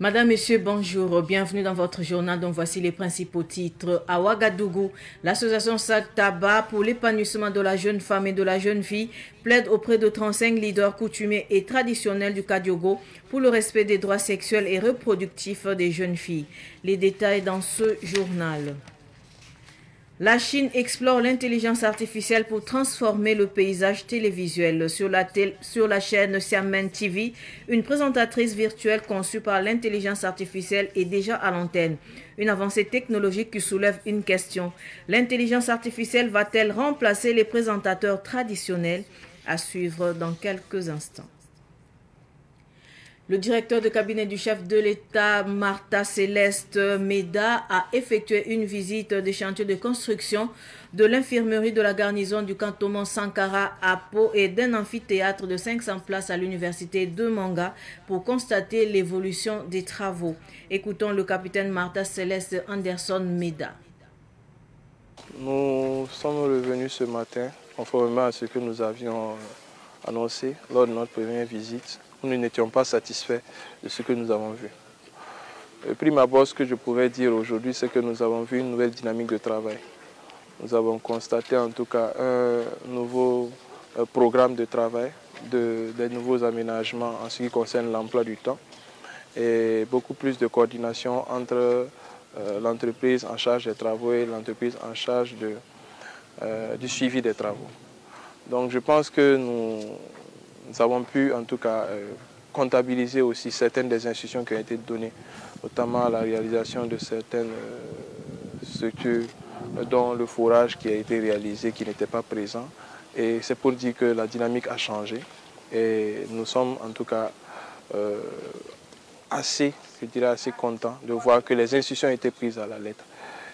Madame, Monsieur, bonjour. Bienvenue dans votre journal dont voici les principaux titres. À Ouagadougou, l'association SAG Tabac pour l'épanouissement de la jeune femme et de la jeune fille plaide auprès de 35 leaders coutumiers et traditionnels du Kadiogo pour le respect des droits sexuels et reproductifs des jeunes filles. Les détails dans ce journal. La Chine explore l'intelligence artificielle pour transformer le paysage télévisuel. Sur la chaîne Xiamen TV, une présentatrice virtuelle conçue par l'intelligence artificielle est déjà à l'antenne. Une avancée technologique qui soulève une question. L'intelligence artificielle va-t-elle remplacer les présentateurs traditionnels? À suivre dans quelques instants. Le directeur de cabinet du chef de l'État, Martha Céleste Meda, a effectué une visite des chantiers de construction de l'infirmerie de la garnison du cantonnement Sankara à Pau et d'un amphithéâtre de 500 places à l'université de Manga pour constater l'évolution des travaux. Écoutons le capitaine Martha Céleste Anderson Meda. Nous sommes revenus ce matin, conformément à ce que nous avions annoncé lors de notre première visite. Nous n'étions pas satisfaits de ce que nous avons vu. Le prime abord, ce que je pourrais dire aujourd'hui, c'est que nous avons vu une nouvelle dynamique de travail. Nous avons constaté en tout cas un nouveau programme de travail, des nouveaux aménagements en ce qui concerne l'emploi du temps et beaucoup plus de coordination entre l'entreprise en charge des travaux et l'entreprise en charge du suivi des travaux. Donc je pense que nous avons pu en tout cas comptabiliser aussi certaines des instructions qui ont été données, notamment la réalisation de certaines structures dont le forage qui a été réalisé, qui n'était pas présent. Et c'est pour dire que la dynamique a changé. Et nous sommes en tout cas assez contents de voir que les instructions ont été prises à la lettre.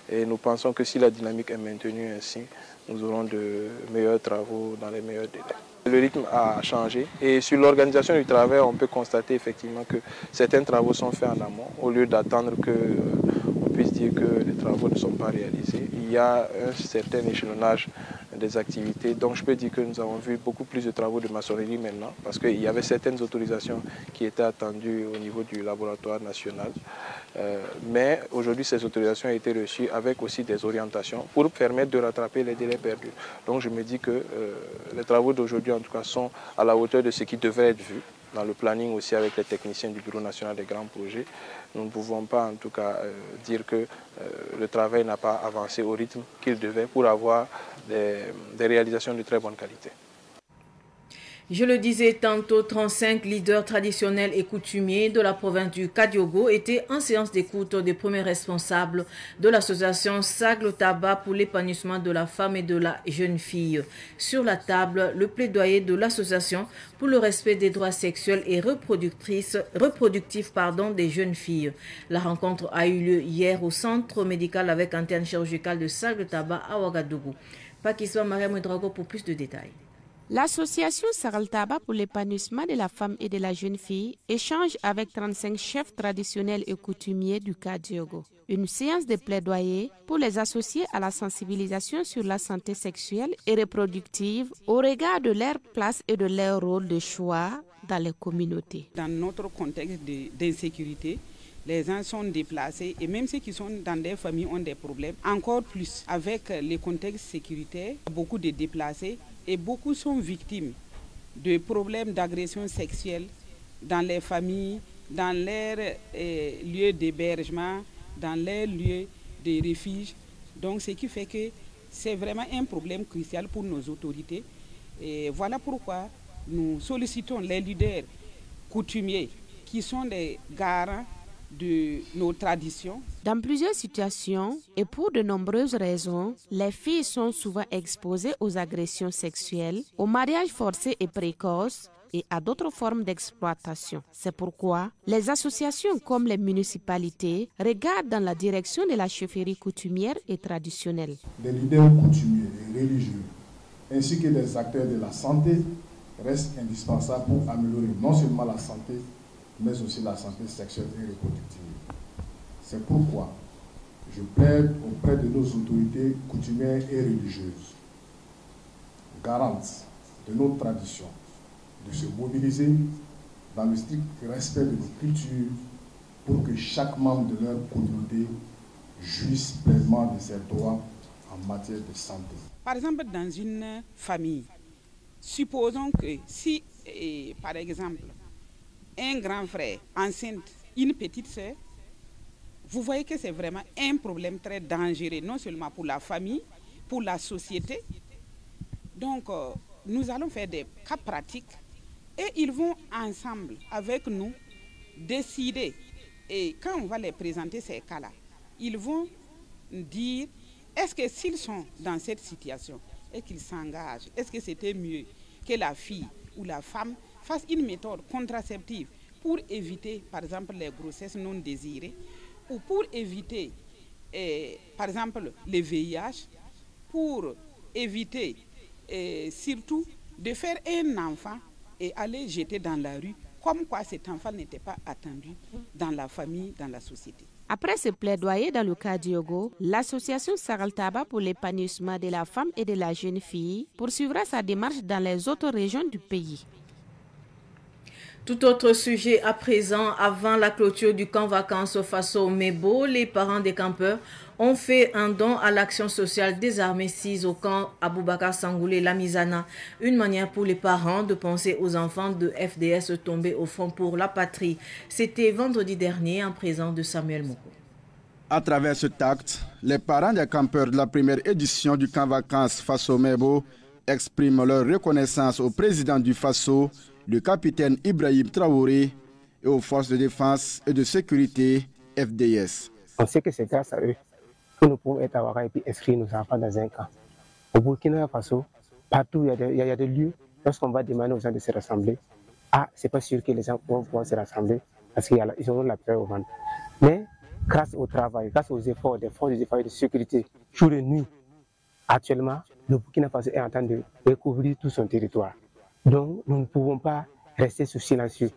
Et nous pensons que si la dynamique est maintenue ainsi, nous aurons de meilleurs travaux dans les meilleurs délais. Le rythme a changé et sur l'organisation du travail, on peut constater effectivement que certains travaux sont faits en amont au lieu d'attendre qu'on puisse dire que les travaux ne sont pas réalisés. Il y a un certain échelonnage des activités, donc je peux dire que nous avons vu beaucoup plus de travaux de maçonnerie maintenant parce qu'il y avait certaines autorisations qui étaient attendues au niveau du laboratoire national. Mais aujourd'hui, ces autorisations ont été reçues avec aussi des orientations pour permettre de rattraper les délais perdus. Donc je me dis que les travaux d'aujourd'hui, en tout cas, sont à la hauteur de ce qui devrait être vu dans le planning aussi avec les techniciens du Bureau national des grands projets. Nous ne pouvons pas, en tout cas, dire que le travail n'a pas avancé au rythme qu'il devait pour avoir des réalisations de très bonne qualité. Je le disais tantôt, 35 leaders traditionnels et coutumiers de la province du Kadiogo étaient en séance d'écoute des premiers responsables de l'association SAG Tabac pour l'épanouissement de la femme et de la jeune fille. Sur la table, le plaidoyer de l'association pour le respect des droits sexuels et reproductifs des jeunes filles. La rencontre a eu lieu hier au centre médical avec antenne chirurgicale de SAG Tabac à Ouagadougou. Pakistan Mariam Ouedraogo pour plus de détails. L'association Sagal Tabac pour l'épanouissement de la femme et de la jeune fille échange avec 35 chefs traditionnels et coutumiers du Kadiogo. Une séance de plaidoyer pour les associer à la sensibilisation sur la santé sexuelle et reproductive au regard de leur place et de leur rôle de choix dans les communautés. Dans notre contexte d'insécurité, les gens sont déplacés et même ceux qui sont dans des familles ont des problèmes. Encore plus avec les contextes sécuritaires, beaucoup de déplacés et beaucoup sont victimes de problèmes d'agression sexuelle dans les familles, dans leurs lieux d'hébergement, dans leurs lieux de refuge. Donc ce qui fait que c'est vraiment un problème crucial pour nos autorités. Et voilà pourquoi nous sollicitons les leaders coutumiers qui sont des garants de nos traditions. Dans plusieurs situations et pour de nombreuses raisons, les filles sont souvent exposées aux agressions sexuelles, au mariage forcé et précoce et à d'autres formes d'exploitation. C'est pourquoi les associations comme les municipalités regardent dans la direction de la chefferie coutumière et traditionnelle. Les leaders coutumiers et religieux ainsi que des acteurs de la santé reste indispensable pour améliorer non seulement la santé, mais aussi la santé sexuelle et reproductive. C'est pourquoi je plaide auprès de nos autorités coutumières et religieuses, garantes de nos traditions, de se mobiliser dans le strict respect de nos cultures pour que chaque membre de leur communauté jouisse pleinement de ses droits en matière de santé. Par exemple, dans une famille, supposons que si, par exemple, un grand frère enceinte une petite sœur, vous voyez que c'est vraiment un problème très dangereux, non seulement pour la famille, pour la société. Donc, nous allons faire des cas pratiques et ils vont ensemble, avec nous, décider. Et quand on va les présenter ces cas-là, ils vont dire, est-ce que s'ils sont dans cette situation et qu'ils s'engagent, est-ce que c'était mieux que la fille ou la femme fasse une méthode contraceptive pour éviter, par exemple, les grossesses non désirées, ou pour éviter, par exemple, le VIH, pour éviter surtout de faire un enfant et aller jeter dans la rue, comme quoi cet enfant n'était pas attendu dans la famille, dans la société. Après ce plaidoyer dans le cas d'Yogo, l'association Saraltaba pour l'épanouissement de la femme et de la jeune fille poursuivra sa démarche dans les autres régions du pays. Tout autre sujet à présent, avant la clôture du camp vacances Faso Mebo, les parents des campeurs ont fait un don à l'action sociale des armées 6 au camp Aboubakar Sangoulé Lamizana, une manière pour les parents de penser aux enfants de FDS tombés au front pour la patrie. C'était vendredi dernier en présence de Samuel Moko. À travers cet acte, les parents des campeurs de la première édition du camp vacances Faso Mebo expriment leur reconnaissance au président du Faso, le capitaine Ibrahim Traoré, et aux forces de défense et de sécurité FDS. On sait que c'est grâce à eux que nous pouvons être à Ouaga et puis inscrire nos enfants dans un camp. Au Burkina Faso, partout il y a des lieux, lorsqu'on va demander aux gens de se rassembler, c'est pas sûr que les gens vont pouvoir se rassembler parce qu'ils ont la peur au ventre. Mais grâce au travail, grâce aux efforts des forces de sécurité, jour et nuit, actuellement, le Burkina Faso est en train de recouvrir tout son territoire. Donc, nous ne pouvons pas rester sous silencieux.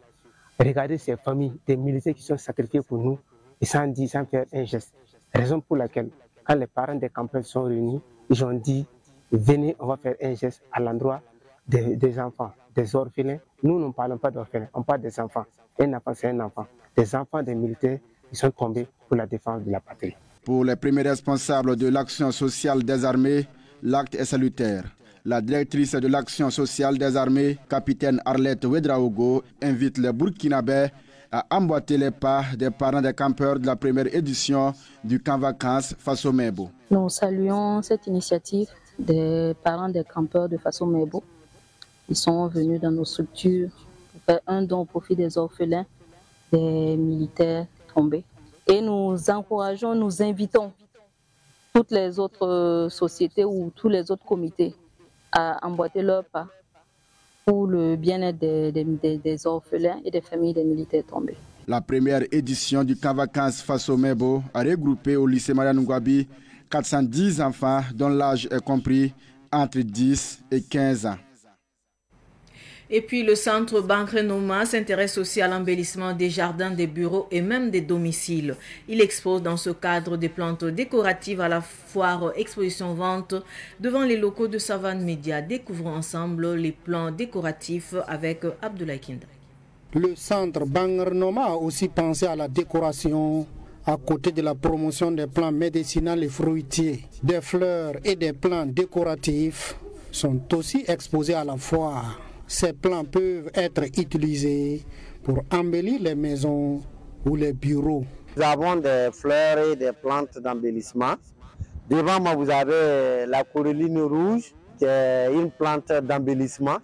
Regardez ces familles, des militaires qui sont sacrifiés pour nous et sans faire un geste. Raison pour laquelle, quand les parents des campeurs sont réunis, ils ont dit, venez, on va faire un geste à l'endroit des enfants, des orphelins. Nous ne parlons pas d'orphelins, on parle des enfants. Un enfant, c'est un enfant. Des enfants des militaires qui sont tombés pour la défense de la patrie. Pour les premiers responsables de l'action sociale des armées, l'acte est salutaire. La directrice de l'action sociale des armées, capitaine Arlette Ouedraogo, invite les Burkinabés à emboîter les pas des parents des campeurs de la première édition du camp vacances Faso Mebo. Nous saluons cette initiative des parents des campeurs de Faso Mebo. Ils sont venus dans nos structures pour faire un don au profit des orphelins, des militaires tombés. Et nous encourageons, nous invitons toutes les autres sociétés ou tous les autres comités à emboîter leurs pas pour le bien-être des orphelins et des familles des militaires tombés. La première édition du camp vacances Faso Mebo a regroupé au lycée Mariano Ngouabi 410 enfants dont l'âge est compris entre 10 et 15 ans. Et puis le centre Bankrenoma s'intéresse aussi à l'embellissement des jardins, des bureaux et même des domiciles. Il expose dans ce cadre des plantes décoratives à la foire exposition-vente devant les locaux de Savane Média. Découvrons ensemble les plans décoratifs avec Abdoulaye Kinda. Le centre Bankrenoma a aussi pensé à la décoration à côté de la promotion des plants médicinaux et fruitiers. Des fleurs et des plants décoratifs sont aussi exposés à la foire. Ces plants peuvent être utilisés pour embellir les maisons ou les bureaux. Nous avons des fleurs et des plantes d'embellissement. Devant moi, vous avez la coralline rouge, qui est une plante d'embellissement.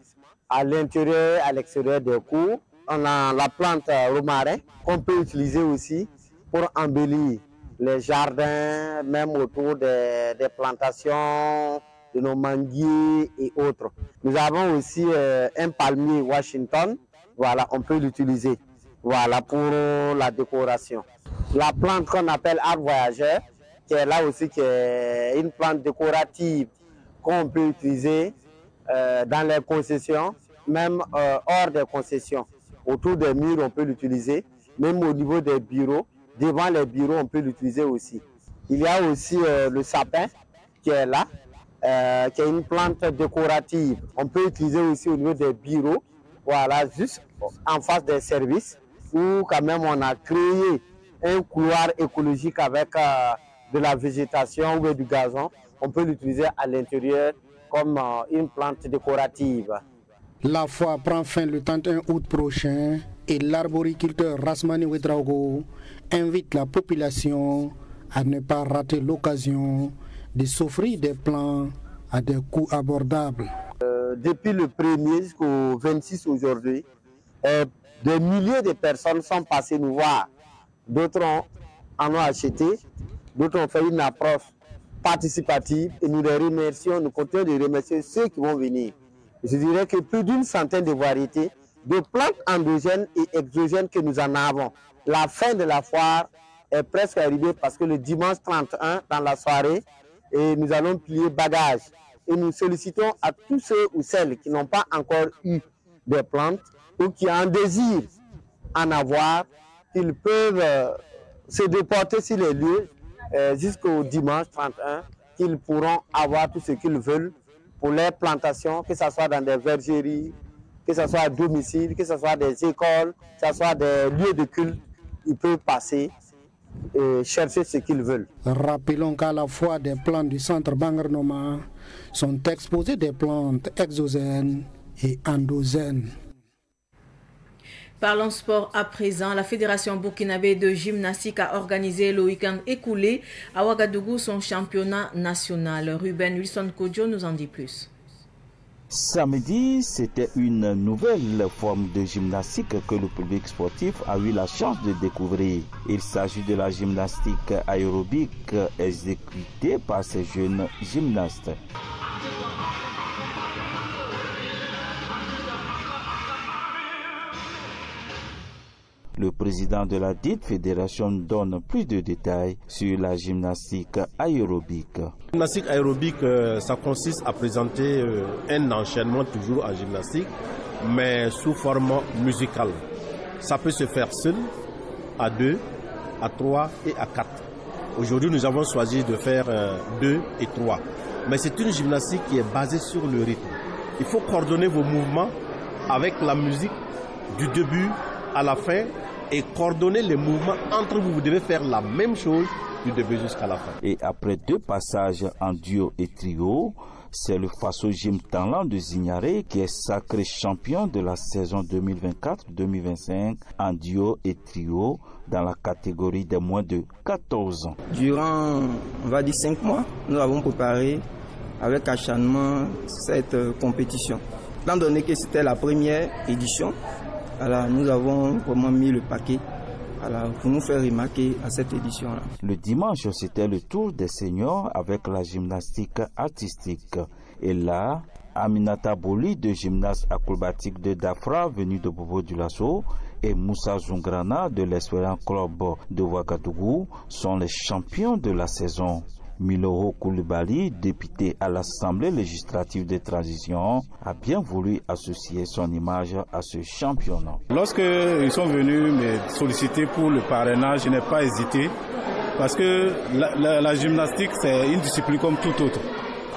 À l'intérieur et à l'extérieur des cours, on a la plante romarin qu'on peut utiliser aussi pour embellir les jardins, même autour des plantations, de nos manguiers et autres. Nous avons aussi un palmier Washington, voilà, on peut l'utiliser, voilà, pour la décoration. La plante qu'on appelle arbre voyageur, qui est là aussi, qui est une plante décorative qu'on peut utiliser dans les concessions, même hors des concessions. Autour des murs, on peut l'utiliser. Même au niveau des bureaux, devant les bureaux, on peut l'utiliser aussi. Il y a aussi le sapin qui est là, qui est une plante décorative. On peut l'utiliser aussi au niveau des bureaux, voilà, juste en face des services, où quand même on a créé un couloir écologique avec de la végétation ou du gazon. On peut l'utiliser à l'intérieur comme une plante décorative. La foire prend fin le 31 août prochain et l'arboriculteur Rasmani Ouedraogo invite la population à ne pas rater l'occasion de s'offrir des plants à des coûts abordables. Depuis le 1er jusqu'au 26 aujourd'hui, des milliers de personnes sont passées nous voir. D'autres en ont acheté, d'autres ont fait une approche participative et nous les remercions, nous continuons de remercier ceux qui vont venir. Je dirais que plus d'une centaine de variétés de plantes endogènes et exogènes que nous en avons. La fin de la foire est presque arrivée parce que le dimanche 31, dans la soirée, et nous allons plier bagages. Et nous sollicitons à tous ceux ou celles qui n'ont pas encore eu des plantes ou qui en désirent en avoir, qu'ils peuvent se déporter sur les lieux jusqu'au dimanche 31, qu'ils pourront avoir tout ce qu'ils veulent pour les plantations, que ce soit dans des vergeries, que ce soit à domicile, que ce soit des écoles, que ce soit des lieux de culte. Ils peuvent passer et chercher ce qu'ils veulent. Rappelons qu'à la fois des plantes du centre Bangarnoma sont exposées des plantes exogènes et endogènes. Parlons sport à présent. La Fédération burkinabé de gymnastique a organisé le week-end écoulé à Ouagadougou son championnat national. Ruben Wilson Kodjo nous en dit plus. Samedi, c'était une nouvelle forme de gymnastique que le public sportif a eu la chance de découvrir. Il s'agit de la gymnastique aérobique exécutée par ces jeunes gymnastes. Le président de la dite fédération donne plus de détails sur la gymnastique aérobique. La gymnastique aérobique, ça consiste à présenter un enchaînement toujours en gymnastique, mais sous forme musicale. Ça peut se faire seul, à 2, à 3 et à 4. Aujourd'hui, nous avons choisi de faire 2 et 3. Mais c'est une gymnastique qui est basée sur le rythme. Il faut coordonner vos mouvements avec la musique du début à la fin et coordonner les mouvements entre vous. Vous devez faire la même chose du début jusqu'à la fin. Et après 2 passages en duo et trio, c'est le Faso Gym Tanlan de Zignaré qui est sacré champion de la saison 2024-2025 en duo et trio dans la catégorie des moins de 14 ans. Durant, on va dire 5 mois, nous avons préparé avec acharnement cette compétition. Étant donné que c'était la première édition, alors nous avons vraiment mis le paquet pour nous faire remarquer à cette édition-là. Le dimanche, c'était le tour des seniors avec la gymnastique artistique. Et là, Aminata Boli, de gymnaste acrobatique de Dafra, venu de Bobo Dioulasso, et Moussa Zungrana de l'Espérance Club de Ouagadougou sont les champions de la saison. Miloro Koulibaly, député à l'Assemblée législative de transition, a bien voulu associer son image à ce championnat. Lorsque ils sont venus me solliciter pour le parrainage, je n'ai pas hésité parce que la gymnastique, c'est une discipline comme tout autre.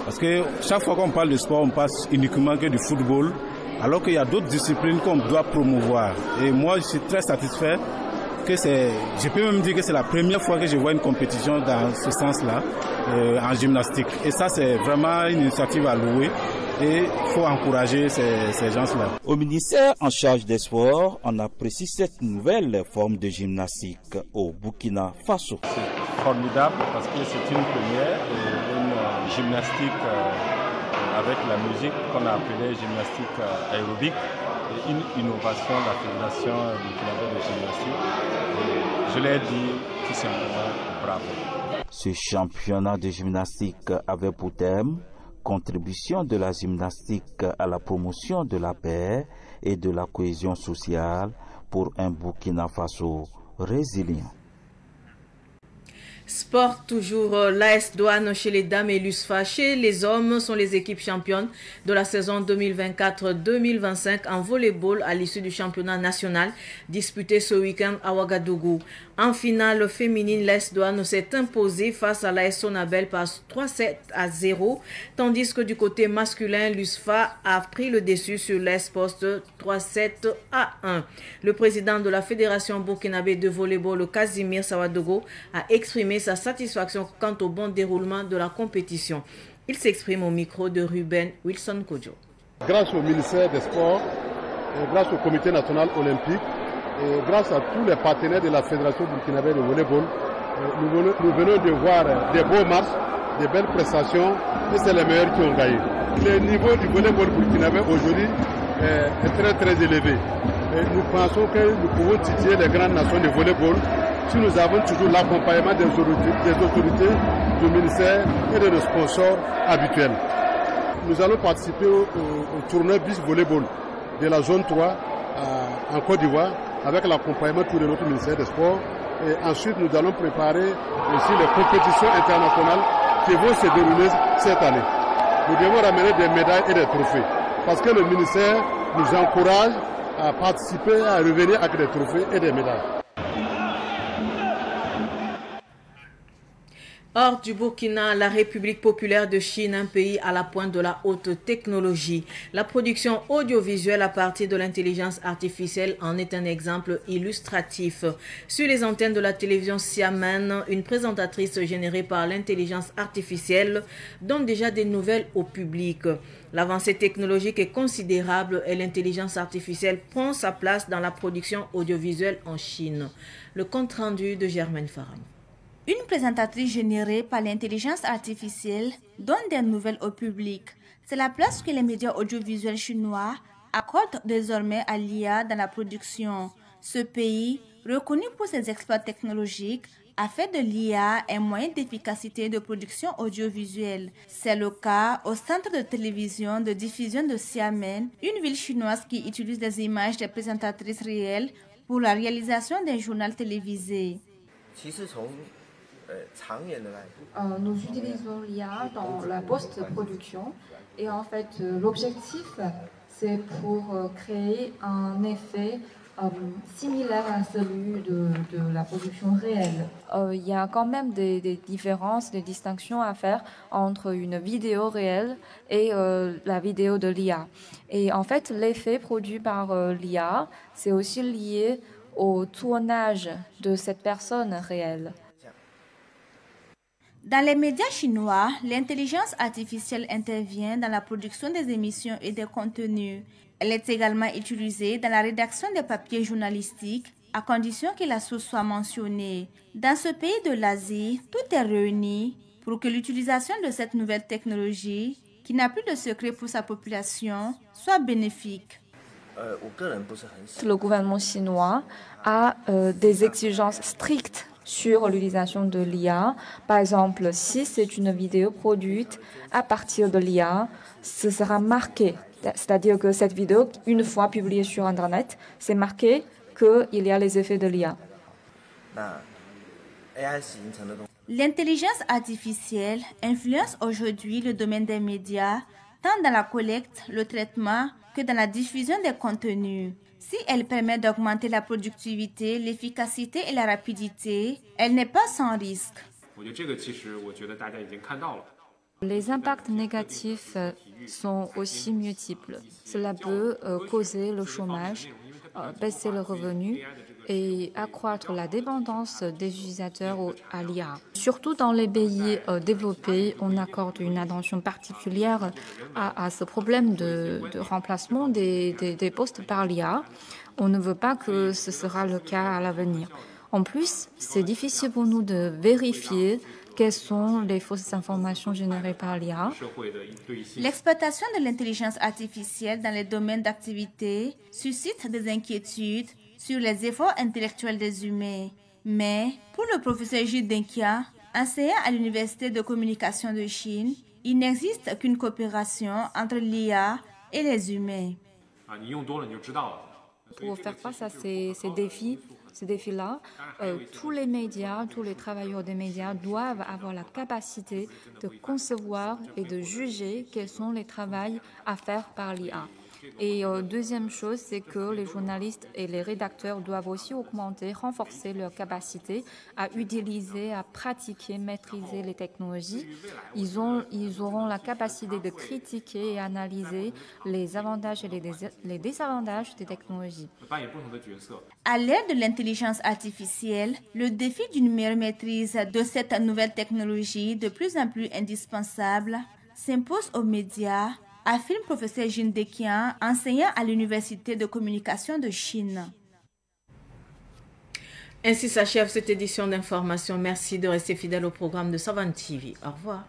Parce que chaque fois qu'on parle de sport, on passe uniquement que du football, alors qu'il y a d'autres disciplines qu'on doit promouvoir. Et moi, je suis très satisfait que je peux même dire que c'est la première fois que je vois une compétition dans ce sens-là en gymnastique. Et ça, c'est vraiment une initiative à louer et il faut encourager ces gens-là. Au ministère en charge des sports, on apprécie cette nouvelle forme de gymnastique au Burkina Faso. C'est formidable parce que c'est une première, une gymnastique avec la musique qu'on a appelée gymnastique aérobique. Une innovation de la Fédération burkinabé de gymnastique. Je l'ai dit tout simplement bravo. Ce championnat de gymnastique avait pour thème contribution de la gymnastique à la promotion de la paix et de la cohésion sociale pour un Burkina Faso résilient. Sport toujours, l'AS Douane chez les dames et l'USFA chez les hommes sont les équipes championnes de la saison 2024-2025 en volleyball à l'issue du championnat national disputé ce week-end à Ouagadougou. En finale féminine, l'AS Douane s'est imposée face à l'AS Sonabel par 3-7-0, tandis que du côté masculin, l'USFA a pris le dessus sur l'AS Poste 3-7-1. Le président de la Fédération burkinabé de volleyball, Casimir Sawadogo, a exprimé sa satisfaction quant au bon déroulement de la compétition. Il s'exprime au micro de Ruben Wilson Kodjo. Grâce au ministère des Sports, et grâce au Comité national olympique, et grâce à tous les partenaires de la Fédération burkinabé de volleyball, nous venons de voir des beaux matchs, des belles prestations, et c'est les meilleurs qui ont gagné. Le niveau du volleyball burkinabé aujourd'hui est très élevé. Et nous pensons que nous pouvons titiller les grandes nations de volleyball si nous avons toujours l'accompagnement des autorités, du ministère et de nos sponsors habituels. Nous allons participer au tournoi beach volleyball de la zone 3 en Côte d'Ivoire avec l'accompagnement de notre ministère des Sports. Et ensuite, nous allons préparer aussi les compétitions internationales qui vont se dérouler cette année. Nous devons ramener des médailles et des trophées parce que le ministère nous encourage à participer, à revenir avec des trophées et des médailles. Hors du Burkina, la République populaire de Chine, un pays à la pointe de la haute technologie. La production audiovisuelle à partir de l'intelligence artificielle en est un exemple illustratif. Sur les antennes de la télévision siamane, une présentatrice générée par l'intelligence artificielle donne déjà des nouvelles au public. L'avancée technologique est considérable et l'intelligence artificielle prend sa place dans la production audiovisuelle en Chine. Le compte-rendu de Germaine Faram. Une présentatrice générée par l'intelligence artificielle donne des nouvelles au public. C'est la place que les médias audiovisuels chinois accordent désormais à l'IA dans la production. Ce pays, reconnu pour ses exploits technologiques, a fait de l'IA un moyen d'efficacité de production audiovisuelle. C'est le cas au centre de télévision de diffusion de Xiamen, une ville chinoise qui utilise des images des présentatrices réelles pour la réalisation d'un journal télévisé. Nous utilisons l'IA dans la post-production et en fait l'objectif c'est pour créer un effet similaire à celui de la production réelle. Il y a quand même des différences, des distinctions à faire entre une vidéo réelle et la vidéo de l'IA. Et en fait l'effet produit par l'IA c'est aussi lié au tournage de cette personne réelle. Dans les médias chinois, l'intelligence artificielle intervient dans la production des émissions et des contenus. Elle est également utilisée dans la rédaction des papiers journalistiques, à condition que la source soit mentionnée. Dans ce pays de l'Asie, tout est réuni pour que l'utilisation de cette nouvelle technologie, qui n'a plus de secret pour sa population, soit bénéfique. Le gouvernement chinois a des exigences strictes sur l'utilisation de l'IA. Par exemple, si c'est une vidéo produite à partir de l'IA, ce sera marqué. C'est-à-dire que cette vidéo, une fois publiée sur Internet, c'est marqué qu'il y a les effets de l'IA. L'intelligence artificielle influence aujourd'hui le domaine des médias, tant dans la collecte, le traitement que dans la diffusion des contenus. Si elle permet d'augmenter la productivité, l'efficacité et la rapidité, elle n'est pas sans risque. Les impacts négatifs sont aussi multiples. Cela peut causer le chômage, baisser le revenu et accroître la dépendance des utilisateurs à l'IA. Surtout dans les pays développés, on accorde une attention particulière à ce problème de remplacement des postes par l'IA. On ne veut pas que ce sera le cas à l'avenir. En plus, c'est difficile pour nous de vérifier quelles sont les fausses informations générées par l'IA. L'exploitation de l'intelligence artificielle dans les domaines d'activité suscite des inquiétudes sur les efforts intellectuels des humains. Mais pour le professeur Gilles Denkia, enseignant à l'Université de communication de Chine, il n'existe qu'une coopération entre l'IA et les humains. Pour faire face à ces défis, ces défis-là, tous les médias, tous les travailleurs des médias doivent avoir la capacité de concevoir et de juger quels sont les travaux à faire par l'IA. Et deuxième chose, c'est que les journalistes et les rédacteurs doivent aussi augmenter, renforcer leur capacité à utiliser, à pratiquer, maîtriser les technologies. Ils auront la capacité de critiquer et analyser les avantages et les désavantages des technologies. À l'ère de l'intelligence artificielle, le défi d'une meilleure maîtrise de cette nouvelle technologie de plus en plus indispensable s'impose aux médias, affirme professeur Jin Dekian, enseignant à l'Université de communication de Chine. Ainsi s'achève cette édition d'information. Merci de rester fidèle au programme de Savane TV. Au revoir.